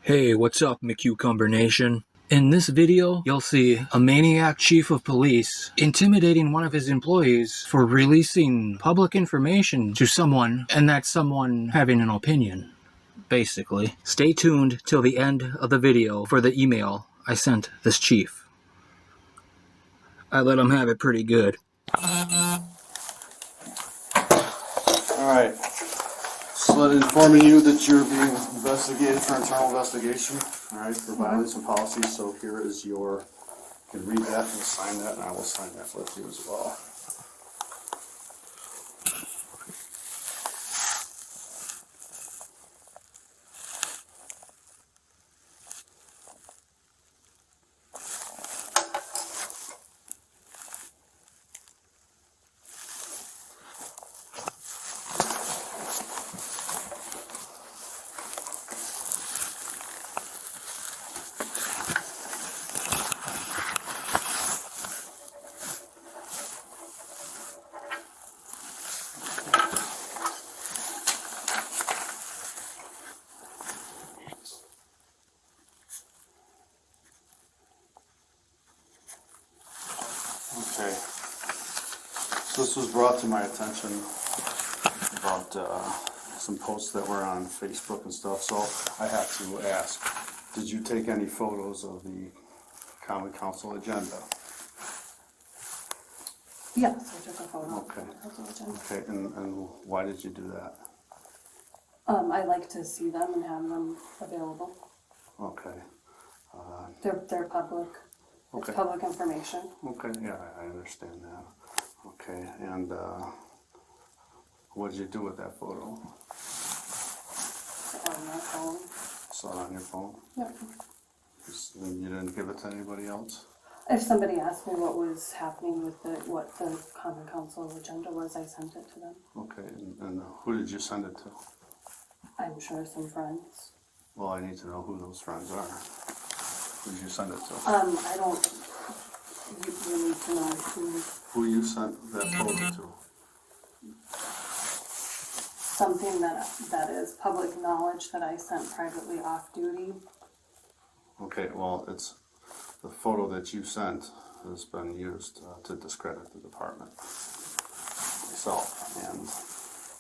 Hey, what's up, McCucumber Nation? In this video, you'll see a maniac chief of police intimidating one of his employees for releasing public information to someone, and that someone having an opinion, basically. Stay tuned till the end of the video for the email I sent this chief. I let him have it pretty good. Alright, so informing you that you're being investigated for internal investigation, alright, for violating policies, so here is your, you can read that and sign that, and I will sign that with you as well. Okay, so this was brought to my attention about some posts that were on Facebook and stuff, so I have to ask, did you take any photos of the Common Council agenda? Yes, I took a photo. Okay. Of the agenda. Okay, and why did you do that? I like to see them and have them available. Okay. They're public. Okay. It's public information. Okay, yeah, I understand that. Okay, and what did you do with that photo? On my phone. Saw it on your phone? Yep. And you didn't give it to anybody else? If somebody asked me what was happening with what the Common Council agenda was, I sent it to them. Okay, and who did you send it to? I'm sure some friends. Well, I need to know who those friends are. Who did you send it to? I don't. You need to know Who you sent that photo to? something that is public knowledge that I sent privately off duty. Okay, well, it's the photo that you sent has been used to discredit the department itself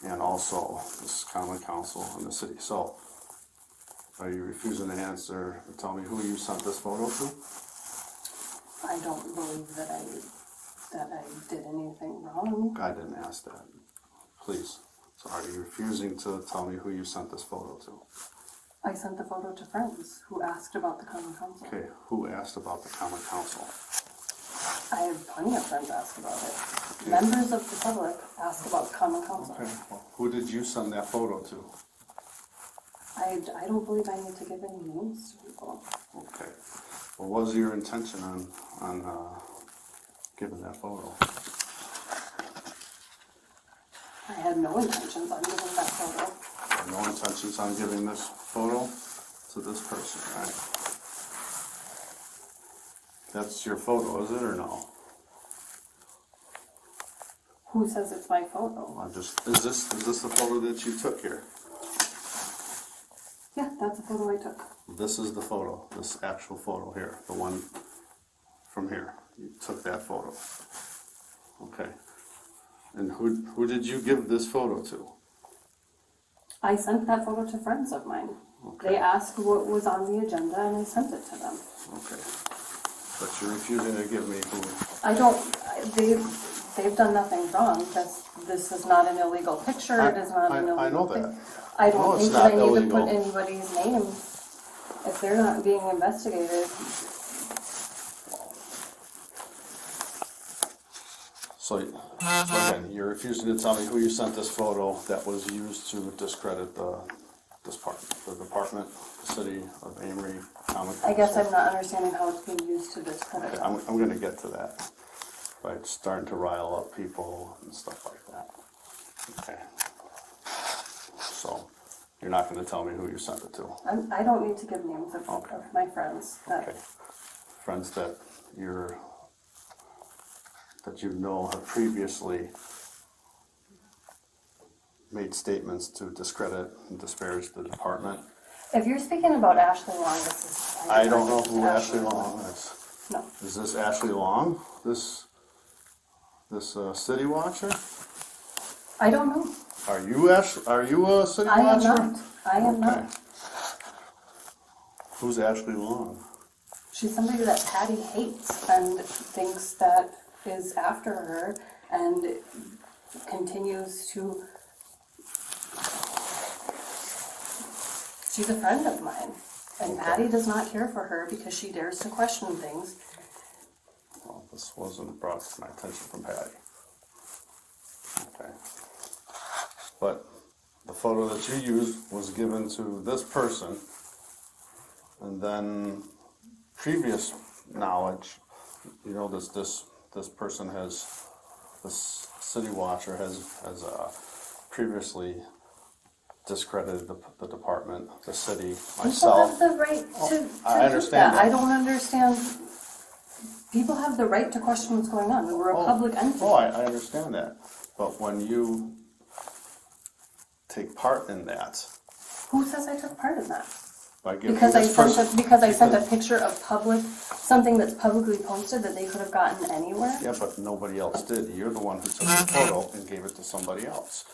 and also this Common Council and the city. So, are you refusing to answer or tell me who you sent this photo to? I don't believe that I did anything wrong. I didn't ask that. Please. So, are you refusing to tell me who you sent this photo to? I sent the photo to friends who asked about the Common Council. Okay, who asked about the Common Council? I have plenty of friends ask about it. Members of the public ask about the Common Council. Okay, well, who did you send that photo to? I don't believe I need to give any names to people. Okay. What was your intention on giving that photo? I had no intentions on giving that photo. No intentions on giving this photo to this person, right? That's your photo, is it, or no? Who says it's my photo? Is this the photo that you took here? Yeah, that's a photo I took. This is the photo, this actual photo here, the one from here. You took that photo. Okay. And who did you give this photo to? I sent that photo to friends of mine. Okay. They asked what was on the agenda and I sent it to them. Okay. But you're refusing to give me who? I don't, they've done nothing wrong. This is not an illegal picture. It is not an illegal I know thing. that. I No, don't it's think that I not need to illegal. put anybody's name if they're not being investigated. So again, you're refusing to tell me who you sent this photo that was used to discredit the department, the city of Amery, Common Council. I guess I'm not understanding how it's being used to discredit. Okay, I'm going to get to that by starting to rile up people and stuff like that. Okay. So you're not going to tell me who you sent it to. I don't need to give names of my friends. Okay. Friends that you know have previously made statements to discredit and disparage the department. If you're speaking about Ashley Long, this is. I don't know who Ashley Long is. No. Is this Ashley Long? This city watcher? I don't know. Are you a city I am watcher? not. I am Okay. not. Who's Ashley Long? She's somebody that Patty hates and thinks that is after her and continues to. She's a friend of mine, and Patty does not care for her because she dares to question things. Well, this wasn't brought to my attention from Patty. Okay. But the photo that you used was given to this person, and then previous knowledge, you know, this person has, this city watcher has previously discredited the department, the city, People myself. have the right to I do understand that. I don't understand. People have the right to question what's going on. We're a public entity. Oh, I understand that. But when you take part in that, Who says I took part in that? by giving Because I this sent person, because I sent a picture of something that's publicly posted that they could have gotten anywhere. yeah, but nobody else did. You're the one who took the photo and gave it to somebody else.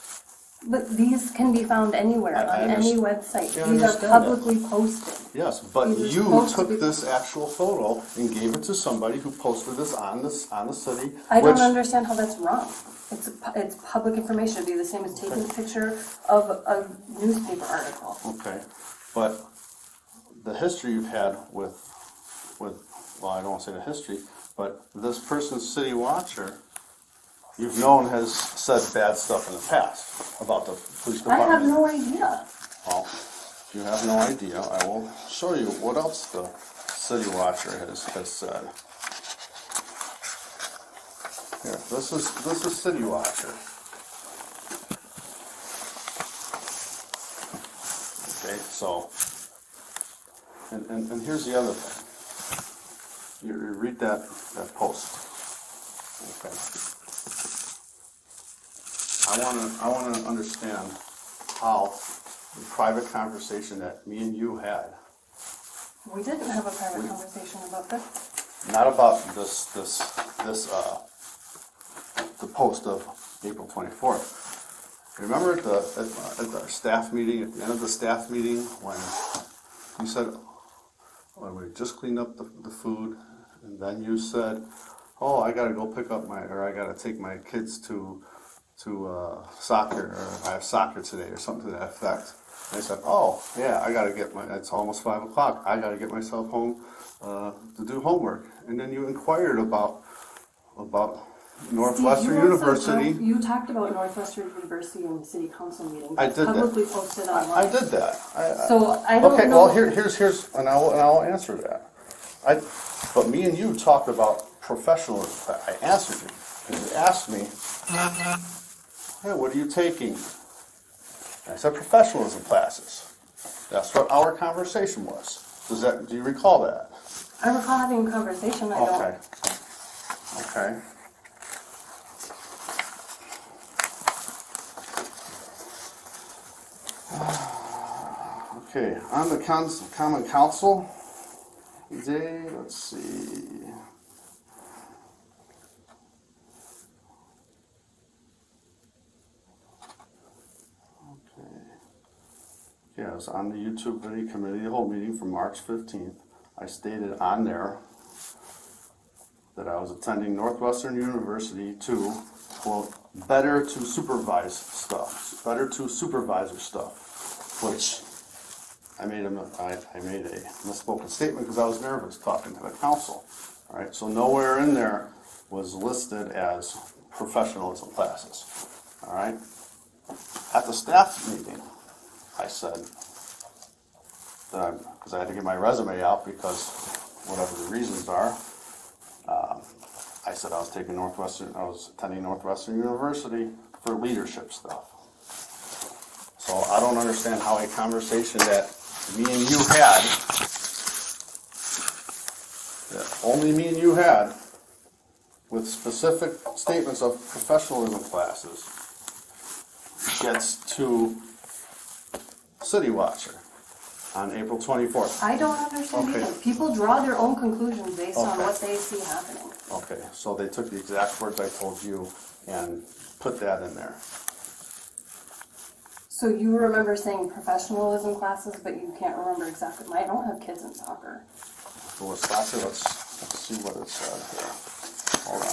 But these can be found anywhere I on any website. Yeah, I These are understand that. publicly posted. Yes, but These are you supposed to took be- this actual photo and gave it to somebody who posted this on the city. I don't which- understand how that's wrong. It's public information. It'd be the same as taking a picture of a newspaper article. Okay, but the history you've had with, well, I don't want to say the history, but this person's city watcher, you've known has said bad stuff in the past about the police I department. have no idea. Well, if you have no idea, I will show you what else the city watcher has said. Here, this is city watcher. Okay, so, and here's the other thing. You read that post. Okay. I wanna understand how the private conversation that me and you had, We didn't have a private conversation about this. not about the post of April 24th. Remember at our staff meeting, at the end of the staff meeting, when you said, when we just cleaned up the food, and then you said, oh, I gotta go I gotta take my kids to soccer, or I have soccer today, or something to that effect. And I said, oh, yeah, it's almost 5 o'clock, I gotta get myself home to do homework. And then you inquired about Northwestern Steve, you University. You talked about Northwestern University in the city council meeting. I did that. Publicly posted online. I did that. So I don't Okay, know. well, here's, and I'll answer that. But me and you talked about professionalism. I answered you, because you asked me, hey, what are you taking? I said professionalism classes. That's what our conversation was. Do you recall that? I recall having a conversation. I Okay. don't. Okay. Okay, on the Common Council day, let's see. Okay. Yeah, it was on the YouTube video committee, the whole meeting from March 15th. I stated on there that I was attending Northwestern University to, quote, better to supervisor stuff, which I made a misspoken statement because I was nervous talking to the council. All right, so nowhere in there was listed as professionalism classes. All right, at the staff meeting, I said that because I had to get my resume out because whatever the reasons are. I said I was attending Northwestern University for leadership stuff. So I don't understand how a conversation that me and you had, that only me and you had, with specific statements of professionalism classes, gets to City Watcher. On April 24th. I don't understand Okay. either. People draw their own conclusions based on Okay. what they see happening. Okay, so they took the exact words I told you and put that in there. So you remember saying professionalism classes, but you can't remember exactly. I don't have kids in soccer. So with soccer, let's see what it said here. Hold on.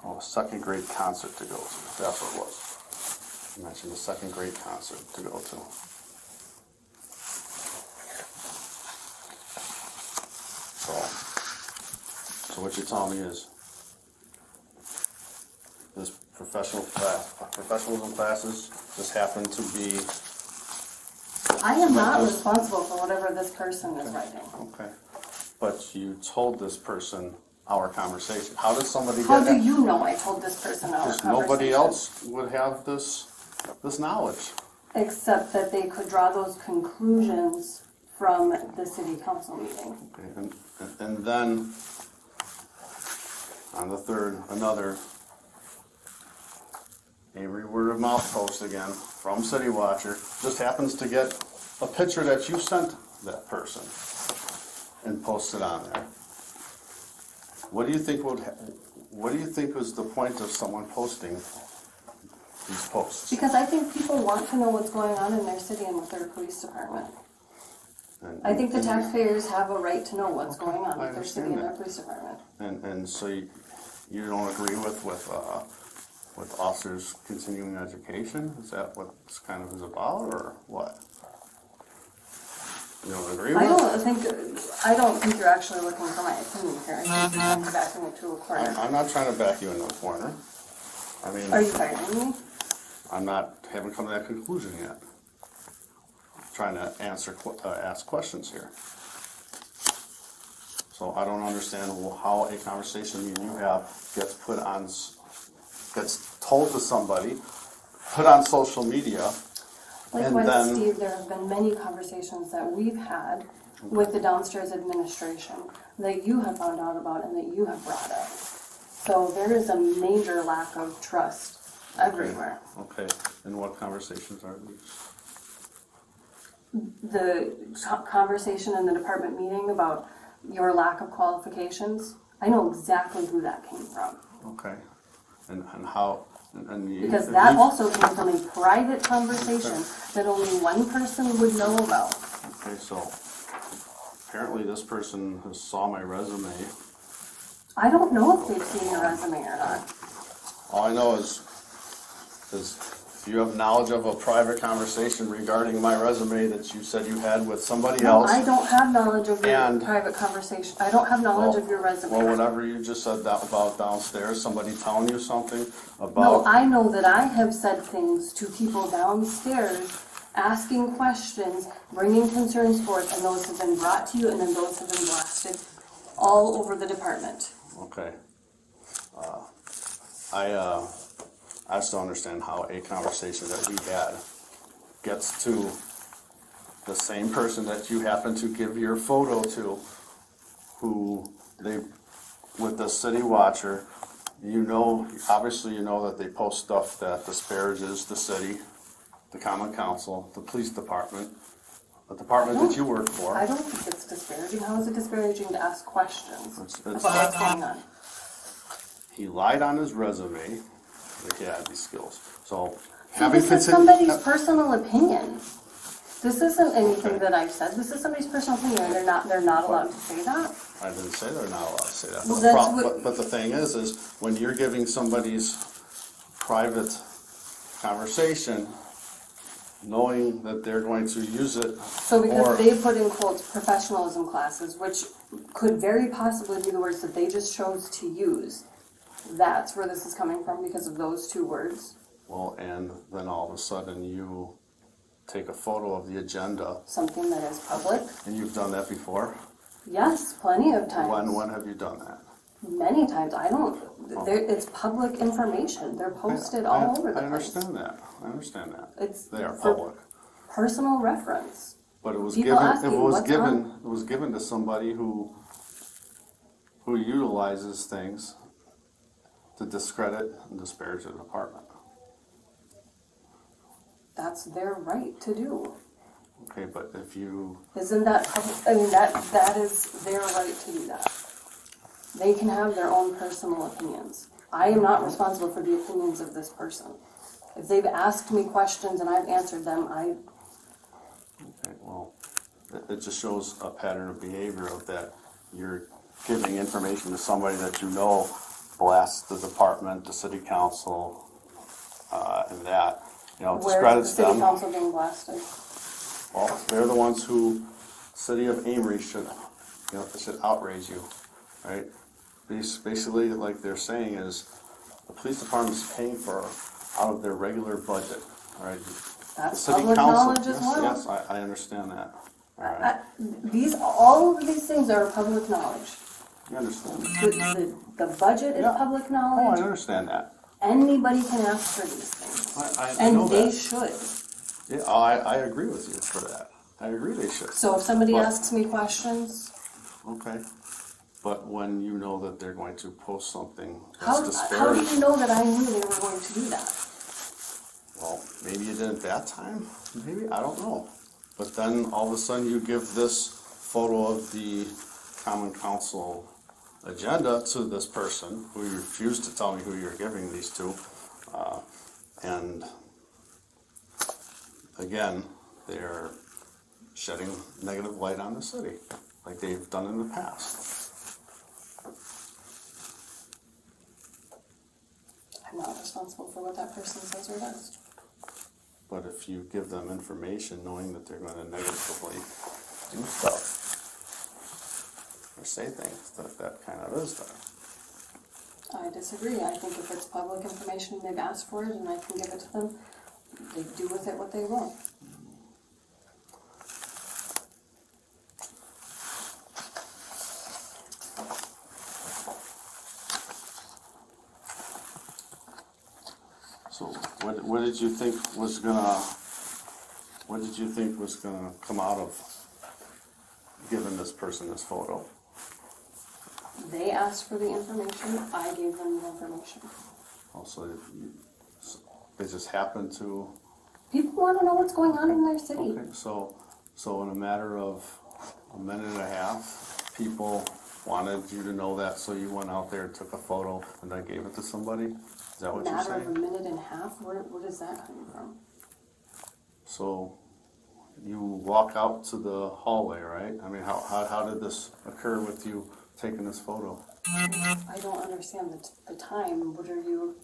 Oh, a second grade concert to go to. That's what it was. You mentioned a second grade concert to go to. So what you're telling me is this professionalism classes just happen to be. I am not responsible for whatever this person is writing. Okay. But you told this person our conversation. How does somebody How get do you know I told this person our Because conversation? nobody else would have this knowledge. Except that they could draw those conclusions from the city council meeting. Okay, and then on the third, another Amery word of mouth post again from City Watcher just happens to get a picture that you sent that person and post it on there. What do you think what do you think was the point of someone posting these posts? Because I think people want to know what's going on in their city and with their police department. I think the taxpayers have a right to know what's going on with their city and their police department. And so you don't agree with officers' continuing education? Is that what this kind of is about, or what? You don't agree with? I don't think you're actually looking for my opinion here. I think you're trying to back me into a corner. I'm not trying to back you into a corner. I mean, Are you firing me? haven't come to that conclusion yet. I'm trying to ask questions here. So I don't understand how a conversation you have gets told to somebody, put on social media, Like and what, then Steve, there have been many conversations that we've had with the downstairs administration that you have found out about and that you have brought up. So there is a major lack of trust everywhere. Okay, and what conversations are these? The conversation in the department meeting about your lack of qualifications, I know exactly who that came from. Okay, and how, and you. Because and that you- also came from a private conversation that only one person would know about. Okay, so apparently this person has saw my resume. I don't know if they've seen your resume or not. All I know is if you have knowledge of a private conversation regarding my resume that you said you had with somebody No, else. I don't have knowledge of your And- private conversation. I don't have knowledge of your resume. Well, whatever you just said about downstairs, somebody telling you something No, about. I know that I have said things to people downstairs, asking questions, bringing concerns forth, and those have been brought to you, and then those have been blasted all over the department. Okay. I just don't understand how a conversation that we had gets to the same person that you happen to give your photo to, who with the City Watcher, obviously you know that they post stuff that disparages the city, the common council, the police department, the department that you work for. I don't think it's disparaging. How is it disparaging to ask questions It's- about what's going on? He lied on his resume that he had these skills. So So this is somebody's personal opinion. This isn't anything that I've said. This is somebody's personal opinion, and they're not allowed to say that. I didn't say they're not allowed to say that. Well, But the that's prob- what- but the thing is when you're giving somebody's private conversation, knowing that they're going to use it. So because or- they put in quotes professionalism classes, which could very possibly be the words that they just chose to use, that's where this is coming from because of those two words. Well, and then all of a sudden you take a photo of the agenda, Something that is public? and you've done that before? Yes, plenty of times. When have you done that? Many times. I don't, it's public information. They're posted all over the I place. understand that. I understand that. It's They are for public. personal reference. But it was People given, asking it was given to somebody who utilizes things to discredit and disparage the department. That's their right to do. Okay, but if you, Isn't that public? I mean, that is their right to do that. They can have their own personal opinions. I am not responsible for the opinions of this person. If they've asked me questions and I've answered them, okay, well, it just shows a pattern of behavior of that you're giving information to somebody that you know blasts the department, the city council, and that, you know, where's the discredits city them. council being blasted? Well, they're the ones who, city of Amery should, you know, it should outrage you, right? Basically, like they're saying is, the police department's paying for out of their regular budget, all right? That's The city public council- knowledge as well. Yes, I understand that. All right. All of these things are public knowledge. You understand? The budget is Yeah. public Oh, I knowledge. understand that. Anybody can ask for these things. I know And they that. should. Yeah, I agree with you for that. I agree they should. So if somebody But- asks me questions, Okay. But when you know that they're going to post something how that's do disparaging, you know that I knew they were going to do that? well, maybe you didn't that time, maybe, I don't know. But then all of a sudden you give this photo of the common council agenda to this person who you refused to tell me who you're giving these to. And again, they're shedding negative light on the city, like they've done in the past. I'm not responsible for what that person says or does. But if you give them information knowing that they're going to negatively do stuff or say things, that kind of is there. I disagree. I think if it's public information and they've asked for it and I can give it to them, they do with it what they will. So what did you think was gonna come out of giving this person this photo? They asked for the information, I gave them the information. Also, they just happened to. People want to know what's going on in their city. Okay, so in a matter of a minute and a half, people wanted you to know that, so you went out there, took a photo, and then gave it to somebody? Is that what you're Matter of a saying? minute and a half? Where is that coming from? So you walk out to the hallway, right? I mean, how did this occur with you taking this photo? I don't understand the time. What are you?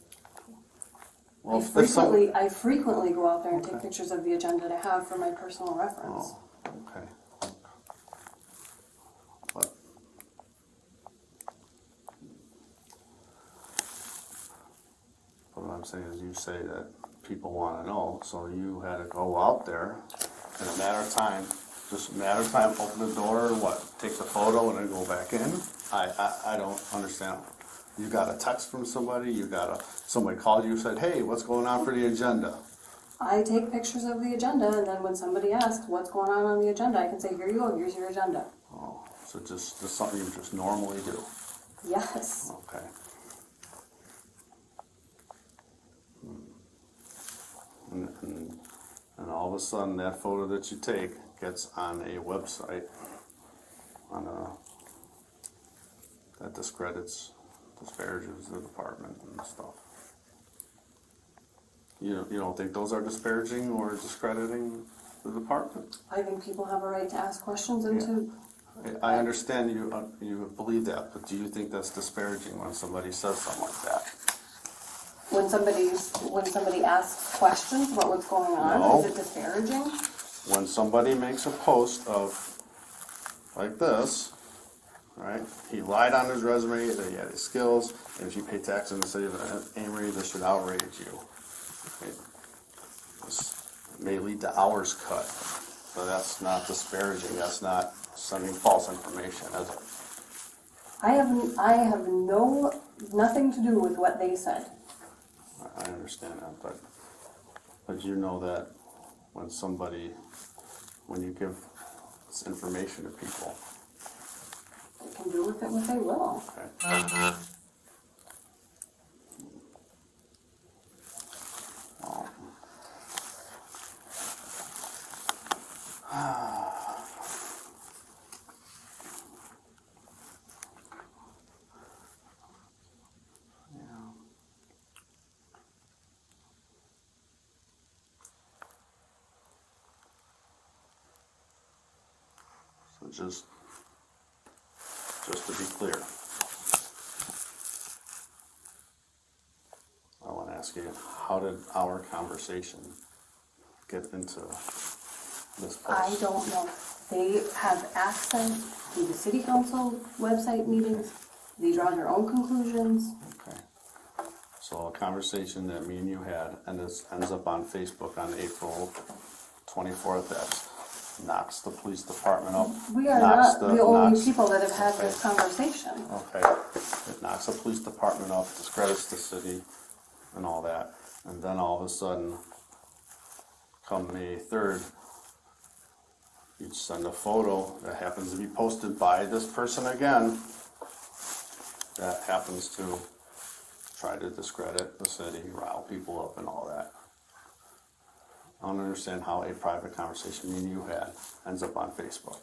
Well, I frequently go out there and take pictures of the agenda to have for my personal reference. Oh, okay. But what I'm saying is you say that people want to know, so you had to go out there in a matter of time, just a matter of time, open the door, what, take the photo and then go back in? I don't understand. You got a text from somebody, somebody called you and said, hey, what's going on for the agenda? I take pictures of the agenda, and then when somebody asks what's going on the agenda, I can say, here you go, here's your agenda. Oh, so just something you just normally do? Yes. Okay. And all of a sudden, that photo that you take gets on a website, that disparages the department and stuff. You don't think those are disparaging or discrediting the department? I think people have a right to ask questions and to. I understand you believe that, but do you think that's disparaging when somebody says something like that? When somebody asks questions about what's going on, No. is it disparaging? When somebody makes a post of, like this, right? He lied on his resume that he had his skills, and if you pay tax in the city of Amery, this should outrage you. This may lead to hours cut, but that's not disparaging, that's not sending false information, is it? I have nothing to do with what they said. I understand that, but you know that when you give this information to people, They can do with it what they will. okay? So just to be clear, I want to ask you, how did our conversation get into this place? I don't know. They have access to the city council website meetings. They draw their own conclusions. Okay. So a conversation that me and you had, and this ends up on Facebook on April 24th, that knocks the police department up. We are knocks not the only knocks- people that have had okay. this conversation. Okay, it knocks the police department up, discredits the city and all that, and then all of a sudden, come May 3rd, you send a photo that happens to be posted by this person again, that happens to try to discredit the city, rile people up and all that. I don't understand how a private conversation me and you had ends up on Facebook.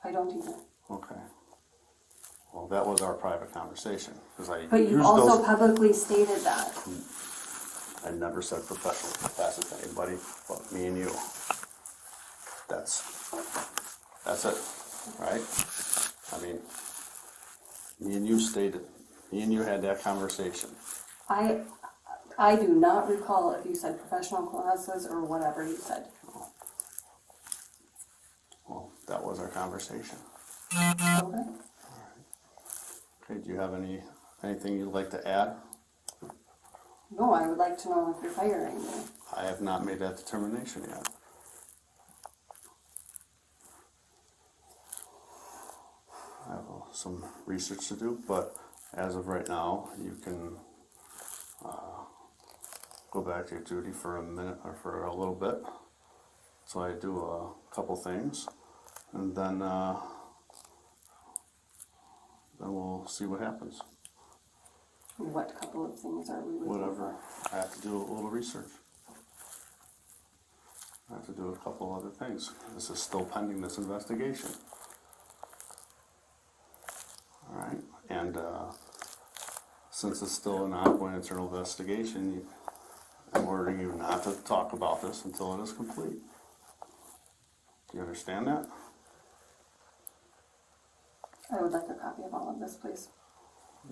I don't either. Okay. Well, that was our private conversation, because I But you used also those. publicly stated that. I never said professional capacity to anybody but me and you. That's it, right? I mean, me and you had that conversation. I do not recall if you said professional classes or whatever you said. Well, that was our conversation. Okay. Okay, do you have anything you'd like to add? No, I would like to know if you're firing me. I have not made that determination yet. I have some research to do, but as of right now, you can go back to your duty for a minute or for a little bit. So I do a couple things, and then we'll see what happens. What couple of things are we looking Whatever. for? I have to do a little research. I have to do a couple other things. This is still pending, this investigation. All right, and since it's still an ongoing internal investigation, I'm ordering you not to talk about this until it is complete. Do you understand that? I would like a copy of all of this, please.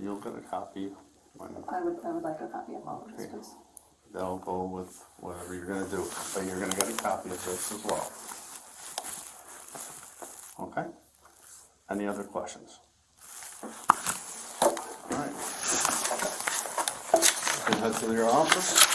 You'll get a copy when I would like a copy of all of this, Okay. please. that'll go with whatever you're gonna do, but you're gonna get a copy of this as well. Okay? Any other questions? All right. You can head to your office.